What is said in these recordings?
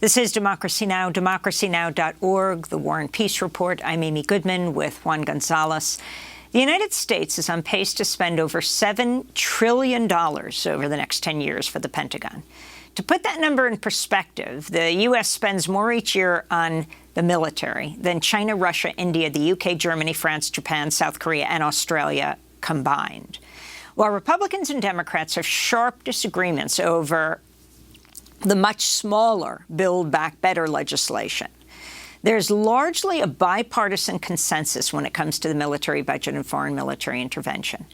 This is Democracy Now!, democracynow.org, the War and Peace Report. I'm Amy Goodman with Juan Gonzalez. The United States is on pace to spend over $7 trillion over the next 10 years for the Pentagon. To put that number in perspective, the U.S. spends more each year on the military than China, Russia, India, the U.K., Germany, France, Japan, South Korea, and Australia combined. While Republicans and Democrats have sharp disagreements over the much smaller Build Back Better legislation, there's largely a bipartisan consensus when it comes to the military budget and foreign military intervention.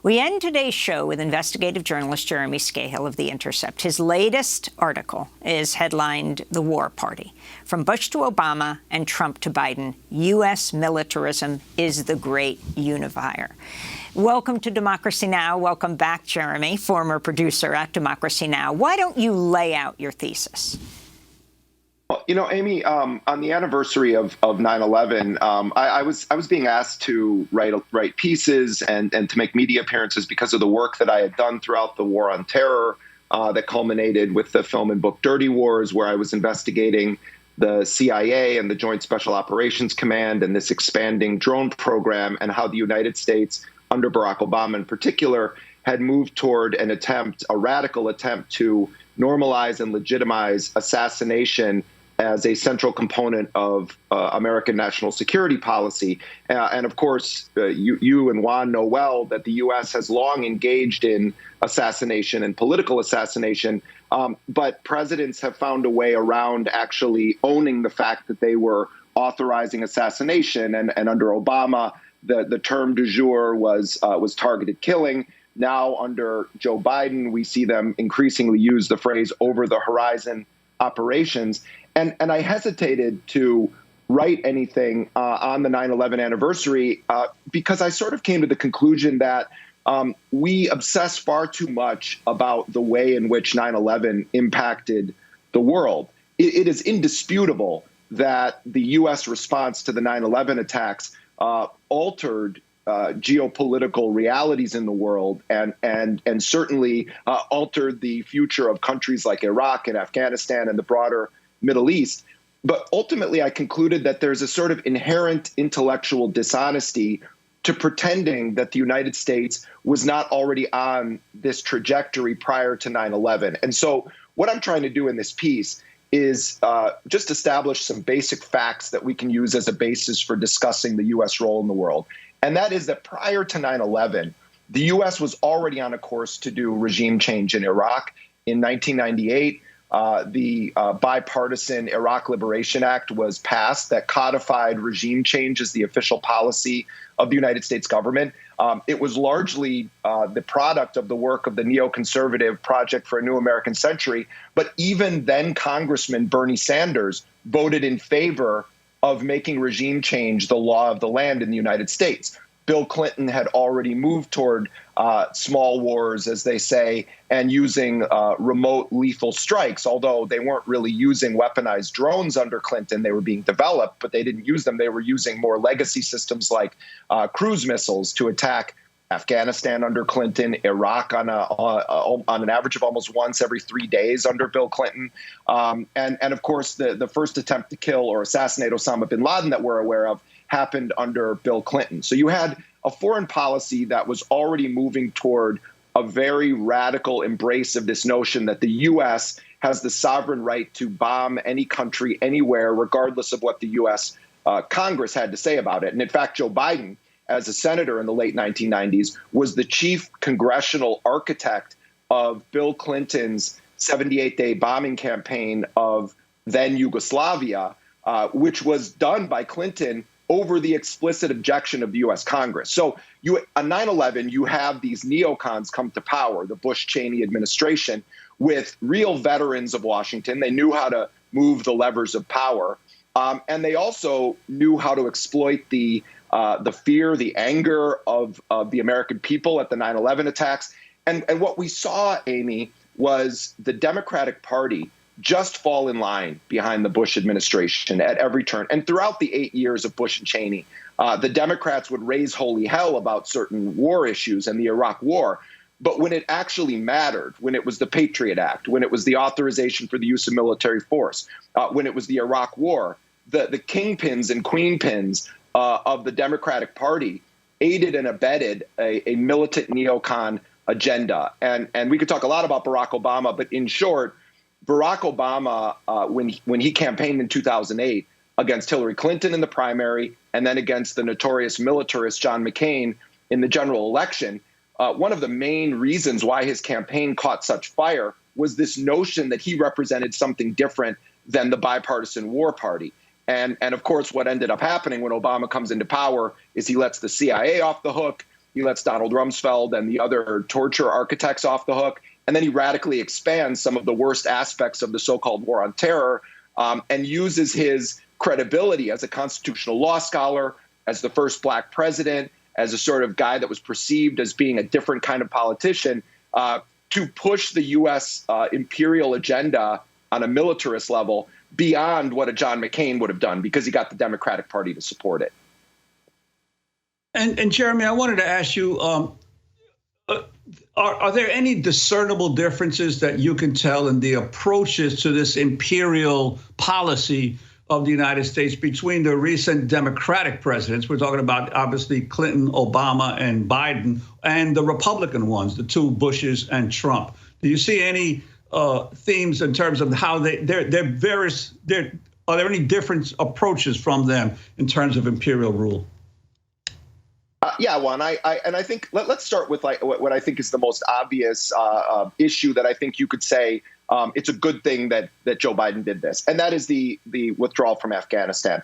We end today's show with investigative journalist Jeremy Scahill of The Intercept. His latest article is headlined The War Party. From Bush to Obama and Trump to Biden, U.S. militarism is the great unifier. Welcome to Democracy Now! Welcome back, Jeremy, former producer at Democracy Now! Why don't you lay out your thesis? Well, you know, Amy, on the anniversary of 9/11, I was being asked to write pieces and to make media appearances because of the work that I had done throughout the War on Terror that culminated with the film and book Dirty Wars, where I was investigating the CIA and the Joint Special Operations Command and this expanding drone program and how the United States, under Barack Obama in particular, had moved toward a radical attempt to normalize and legitimize assassination as a central component of American national security policy. And of course, you and Juan know well that the U.S. has long engaged in assassination and political assassination, but presidents have found a way around actually owning the fact that they were authorizing assassination. And under Obama, the term du jour was targeted killing. Now, under Joe Biden, we see them increasingly use the phrase over-the-horizon operations. And I hesitated to write anything on the 9/11 anniversary because I sort of came to the conclusion that we obsess far too much about the way in which 9/11 impacted the world. It is indisputable that the U.S. response to the 9/11 attacks altered geopolitical realities in the world and certainly altered the future of countries like Iraq and Afghanistan and the broader Middle East. But ultimately, I concluded that there's a sort of inherent intellectual dishonesty to pretending that the United States was not already on this trajectory prior to 9/11. And so what I'm trying to do in this piece is just establish some basic facts that we can use as a basis for discussing the U.S. role in the world. And that is that prior to 9/11, the U.S. was already on a course to do regime change in Iraq. In 1998, the bipartisan Iraq Liberation Act was passed that codified regime change as the official policy of the United States government. It was largely the product of the work of the neoconservative Project for a New American Century. But even then, Congressman Bernie Sanders voted in favor of making regime change the law of the land in the United States. Bill Clinton had already moved toward small wars, as they say, and using remote lethal strikes, although they weren't really using weaponized drones under Clinton. They were being developed, but they didn't use them. They were using more legacy systems like cruise missiles to attack Afghanistan under Clinton, Iraq on an average of almost once every 3 days under Bill Clinton. And of course, the first attempt to kill or assassinate Osama bin Laden that we're aware of happened under Bill Clinton. So you had a foreign policy that was already moving toward a very radical embrace of this notion that the U.S. has the sovereign right to bomb any country anywhere, regardless of what the U.S. Congress had to say about it. And in fact, Joe Biden, as a senator in the late 1990s, was the chief congressional architect of Bill Clinton's 78-day bombing campaign of then Yugoslavia, which was done by Clinton over the explicit objection of the U.S. Congress. So on 9/11, you have these neocons come to power, the Bush-Cheney administration, with real veterans of Washington. They knew how to move the levers of power, and they also knew how to exploit the fear, the anger of the American people at the 9/11 attacks. And what we saw, Amy, was the Democratic Party just fall in line behind the Bush administration at every turn. And throughout the 8 years of Bush and Cheney, the Democrats would raise holy hell about certain war issues and the Iraq War. But when it actually mattered, when it was the Patriot Act, when it was the authorization for the use of military force, when it was the Iraq War, the kingpins and queenpins of the Democratic Party aided and abetted a militant neocon agenda. And we could talk a lot about Barack Obama, but in short, Barack Obama, when he campaigned in 2008 against Hillary Clinton in the primary and then against the notorious militarist John McCain in the general election, one of the main reasons why his campaign caught such fire was this notion that he represented something different than the bipartisan war party. And of course, what ended up happening when Obama comes into power is he lets the CIA off the hook. He lets Donald Rumsfeld and the other torture architects off the hook. And then he radically expands some of the worst aspects of the so-called war on terror and uses his credibility as a constitutional law scholar, as the first black president, as a sort of guy that was perceived as being a different kind of politician, to push the U.S. Imperial agenda on a militarist level beyond what a John McCain would have done, because he got the Democratic Party to support it. And Jeremy, I wanted to ask you, are there any discernible differences that you can tell in the approaches to this imperial policy of the United States between the recent Democratic presidents? We're talking about, obviously, Clinton, Obama, and Biden, and the Republican ones, the two Bushes and Trump. Do you see any themes in terms of how are there any different approaches from them in terms of imperial rule? Yeah, Juan, I think let's start with like what I think is the most obvious issue that I think you could say it's a good thing that Joe Biden did this, and that is the withdrawal from Afghanistan.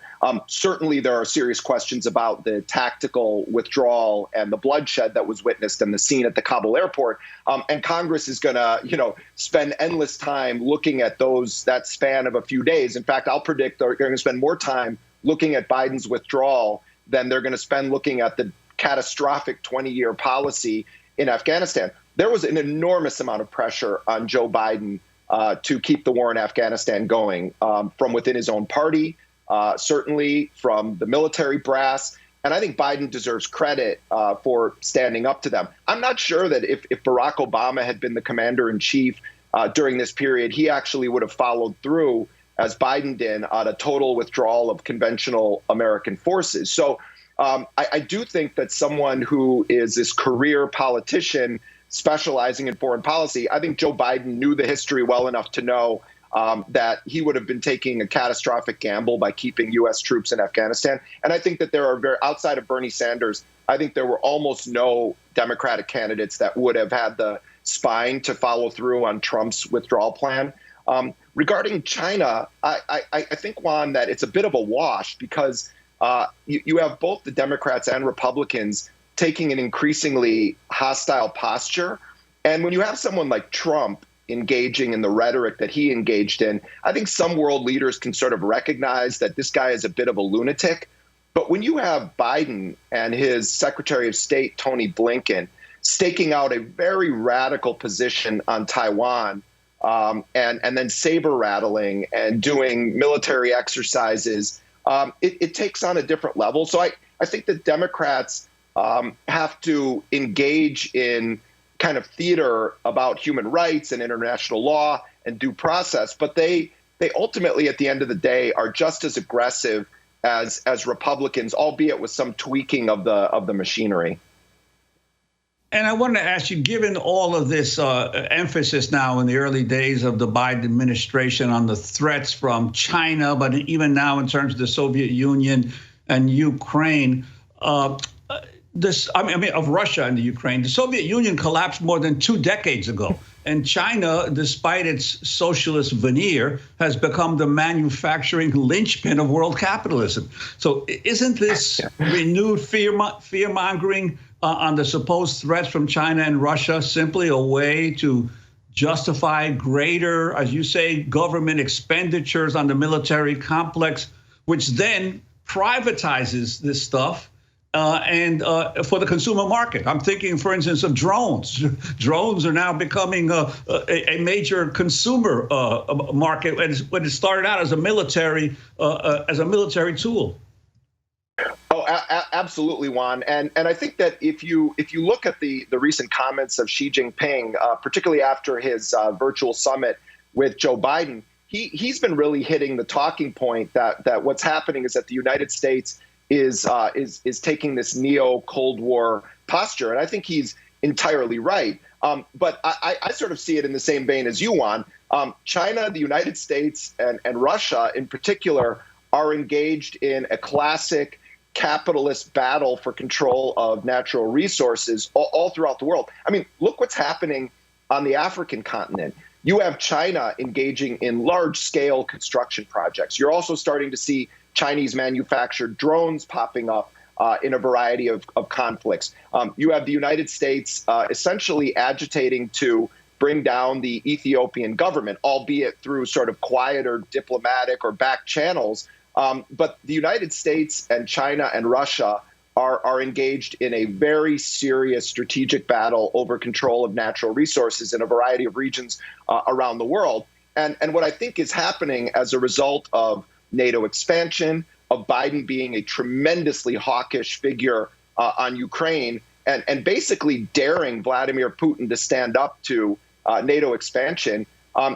Certainly, there are serious questions about the tactical withdrawal and the bloodshed that was witnessed in the scene at the Kabul airport. And Congress is going to, spend endless time looking at that span of a few days. In fact, I'll predict they're going to spend more time looking at Biden's withdrawal than they're going to spend looking at the catastrophic 20-year policy in Afghanistan. There was an enormous amount of pressure on Joe Biden to keep the war in Afghanistan going from within his own party, certainly from the military brass. And I think Biden deserves credit for standing up to them. I'm not sure that if Barack Obama had been the commander in chief during this period, he actually would have followed through, as Biden did, on a total withdrawal of conventional American forces. So I do think that someone who is this career politician specializing in foreign policy, I think Joe Biden knew the history well enough to know that he would have been taking a catastrophic gamble by keeping U.S. troops in Afghanistan. And I think that there are outside of Bernie Sanders, I think there were almost no Democratic candidates that would have had the spine to follow through on Trump's withdrawal plan. Regarding China, I think, Juan, that it's a bit of a wash because you have both the Democrats and Republicans taking an increasingly hostile posture. And when you have someone like Trump engaging in the rhetoric that he engaged in, I think some world leaders can sort of recognize that this guy is a bit of a lunatic. But when you have Biden and his Secretary of State, Tony Blinken, staking out a very radical position on Taiwan, and then saber rattling and doing military exercises, it takes on a different level. So I think that Democrats have to engage in kind of theater about human rights and international law and due process, but they ultimately, at the end of the day, are just as aggressive as Republicans, albeit with some tweaking of the machinery. And I wanted to ask you, given all of this emphasis now in the early days of the Biden administration on the threats from China, but even now in terms of the Soviet Union and Ukraine, of Russia and the Ukraine, the Soviet Union collapsed more than 2 decades ago. And China, despite its socialist veneer, has become the manufacturing linchpin of world capitalism. So isn't this renewed fear-mongering on the supposed threats from China and Russia simply a way to justify greater, as you say, government expenditures on the military complex, which then privatizes this stuff and for the consumer market? I'm thinking, for instance, of drones. Drones are now becoming a major consumer market when it started out as a military tool. Oh, Absolutely, Juan. And I think that if you look at the recent comments of Xi Jinping, particularly after his virtual summit with Joe Biden, he's been really hitting the talking point that what's happening is that the United States is taking this neo-Cold War posture, and I think he's entirely right. But I sort of see it in the same vein as you, Juan. China, the United States, and Russia in particular are engaged in a classic capitalist battle for control of natural resources all throughout the world. I mean, look what's happening on the African continent. You have China engaging in large-scale construction projects. You're also starting to see Chinese manufactured drones popping up in a variety of conflicts. You have the United States essentially agitating to bring down the Ethiopian government, albeit through sort of quieter diplomatic or back channels. But the United States and China and Russia are engaged in a very serious strategic battle over control of natural resources in a variety of regions around the world. And what I think is happening as a result of NATO expansion, of Biden being a tremendously hawkish figure on Ukraine, and basically daring Vladimir Putin to stand up to NATO expansion,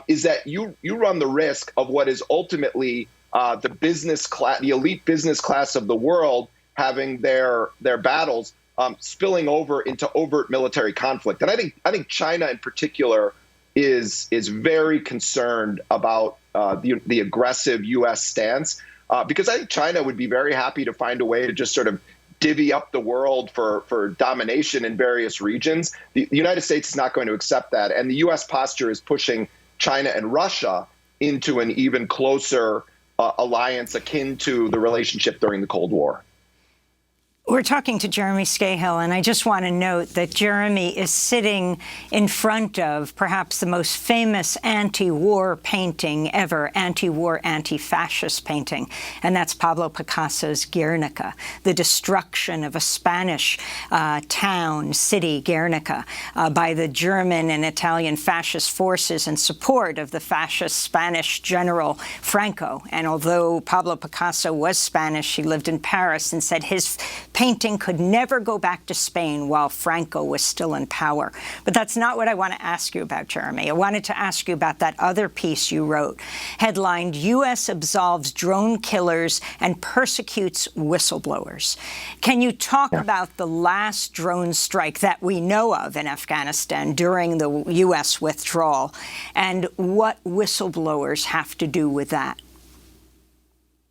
is that you run the risk of what is ultimately the business class, the elite business class of the world, having their battles spilling over into overt military conflict. And I think China in particular is very concerned about the aggressive U.S. stance, because I think China would be very happy to find a way to just sort of divvy up the world for domination in various regions. The United States is not going to accept that. And the U.S. posture is pushing China and Russia into an even closer alliance akin to the relationship during the Cold War. We're talking to Jeremy Scahill, and I just want to note that Jeremy is sitting in front of perhaps the most famous anti-war painting ever, anti-war, anti-fascist painting, and that's Pablo Picasso's Guernica, the destruction of a Spanish town, city, Guernica, by the German and Italian fascist forces in support of the fascist Spanish general Franco. And although Pablo Picasso was Spanish, he lived in Paris and said his painting could never go back to Spain while Franco was still in power. But that's not what I want to ask you about, Jeremy. I wanted to ask you about that other piece you wrote, headlined, U.S. absolves drone killers and persecutes whistleblowers. Can you talk about the last drone strike that we know of in Afghanistan during the U.S. withdrawal, and what whistleblowers have to do with that?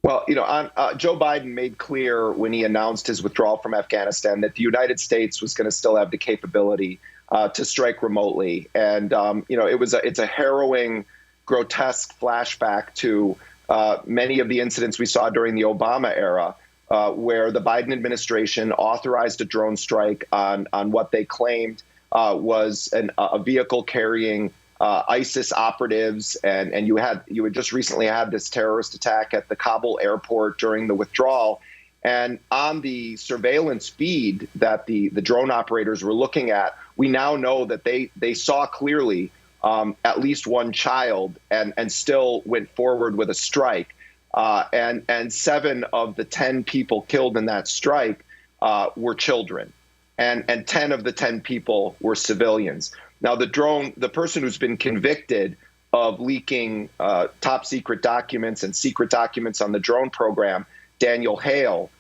Well, Joe Biden made clear when he announced his withdrawal from Afghanistan that the United States was going to still have the capability to strike remotely. And, it's a harrowing, grotesque flashback to many of the incidents we saw during the Obama era, where the Biden administration authorized a drone strike on what they claimed was a vehicle carrying ISIS operatives, and you had just recently had this terrorist attack at the Kabul airport during the withdrawal. And on the surveillance feed that the drone operators were looking at, we now know that they saw clearly at least one child and still went forward with a strike. And 7 of the 10 people killed in that strike were children, and 10 of the 10 people were civilians. Now, the person who's been convicted of leaking top secret documents and secret documents on the drone program, Daniel Hale,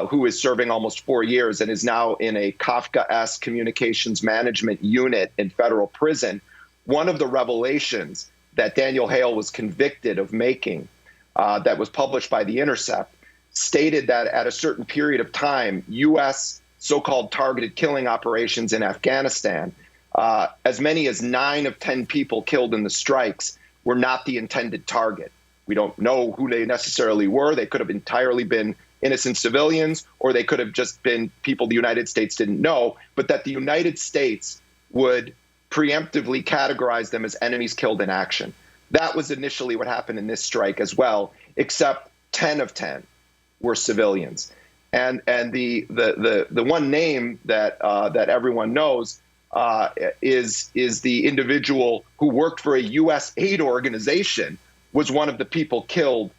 who is serving almost 4 years and is now in a Kafka-esque communications management unit in federal prison. One of the revelations that Daniel Hale was convicted of making that was published by the Intercept stated that at a certain period of time, U.S. so-called targeted killing operations in Afghanistan, as many as 9 of 10 people killed in the strikes were not the intended target. We don't know who they necessarily were. They could have entirely been innocent civilians, or they could have just been people the United States didn't know, but that the United States would preemptively categorize them as enemies killed in action. That was initially what happened in this strike as well, except 10 of 10 were civilians. And the one name that everyone knows is the individual who worked for a U.S. aid organization, was one of the people killed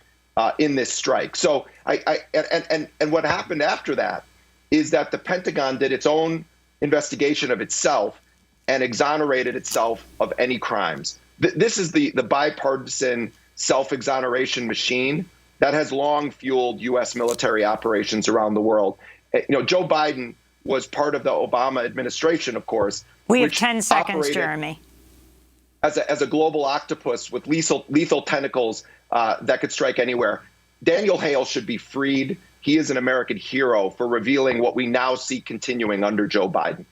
in this strike. So and what happened after that is that the Pentagon did its own investigation of itself and exonerated itself of any crimes. This is the bipartisan self-exoneration machine that has long fueled U.S. military operations around the world. Joe Biden was part of the Obama administration, of course. We have 10 seconds, Jeremy. As a global octopus with lethal tentacles that could strike anywhere. Daniel Hale should be freed. He is an American hero for revealing what we now see continuing under Joe Biden.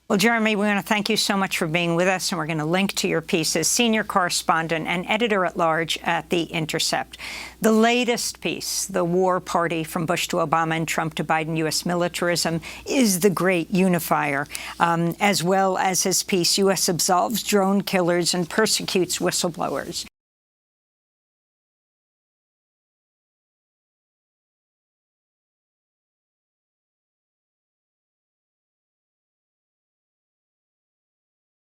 Well, Jeremy, we want to thank you so much for being with us, and we're going to link to your piece as senior correspondent and editor-at-large at The Intercept. The latest piece, The War Party from Bush to Obama and Trump to Biden, U.S. Militarism, is the great unifier, as well as his piece, U.S. absolves drone killers and persecutes whistleblowers.